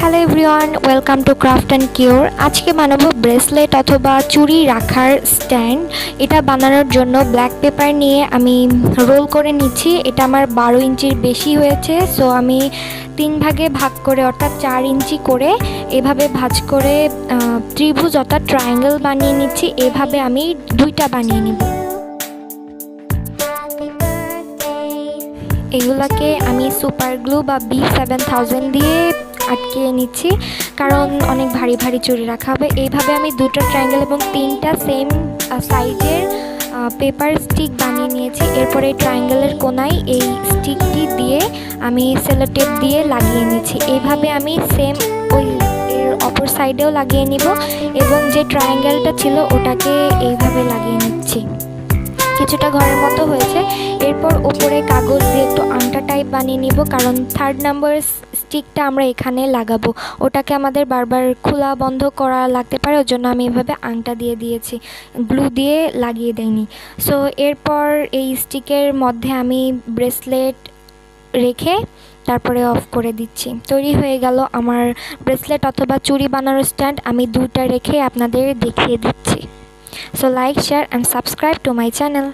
Hello everyone, welcome to craft and cure. আজকে বানাবো bracelet অথবা চুড়ি রাখার স্ট্যান্ড। এটা বানানোর জন্য ব্ল্যাক পেপার নিয়ে আমি রোল করে নিচ্ছি। এটা আমার 12 ইঞ্চির বেশি হয়েছে, সো আমি 3 ভাগে ভাগ করে অর্থাৎ 4 ইঞ্চি করে এভাবে ভাঁজ করে ত্রিভুজ অর্থাৎ ট্রায়াঙ্গেল বানিয়ে নিচ্ছি। এভাবে আমি 2টা বানিয়ে নিব। এগুলাকে আমি সুপার গ্লু বা B7000 দিয়ে আটকে নিচ্ছি, কারণ অনেক ভারী ভারী চুড়ি রাখা হবে। এইভাবে আমি 2টা ট্রায়াঙ্গেল এবং 3টা সেম সাইজের পেপার স্টিক বানিয়ে নিয়েছি। এরপরে এই ট্রায়াঙ্গেলের কোনায় এই স্টিকটি দিয়ে আমি সেলো টেপ দিয়ে লাগিয়ে নিচ্ছি। এইভাবে আমি সেম ওই এর অপর সাইডেও লাগিয়ে নিব এবং যে ট্রায়াঙ্গেলটা ছিল ওটাকে এইভাবে লাগিয়ে নিচ্ছি। কিছুটা ঘরের মতো হয়েছে। এরপর ওপরে কাগজ দিয়ে একটু আংটা টাইপ বানিয়ে নিব, কারণ 3rd নাম্বার স্টিকটা আমরা এখানে লাগাবো। ওটাকে আমাদের বারবার খোলা বন্ধ করা লাগতে পারে, ওর জন্য আমি এভাবে আংটা দিয়ে দিয়েছি, গ্লু দিয়ে লাগিয়ে দেইনি। সো এরপর এই স্টিকের মধ্যে আমি ব্রেসলেট রেখে তারপরে অফ করে দিচ্ছি। তৈরি হয়ে গেল আমার ব্রেসলেট অথবা চুড়ি বানানোর স্ট্যান্ড। আমি 2টা রেখে আপনাদের দেখিয়ে দিচ্ছি। So like, share and subscribe to my channel.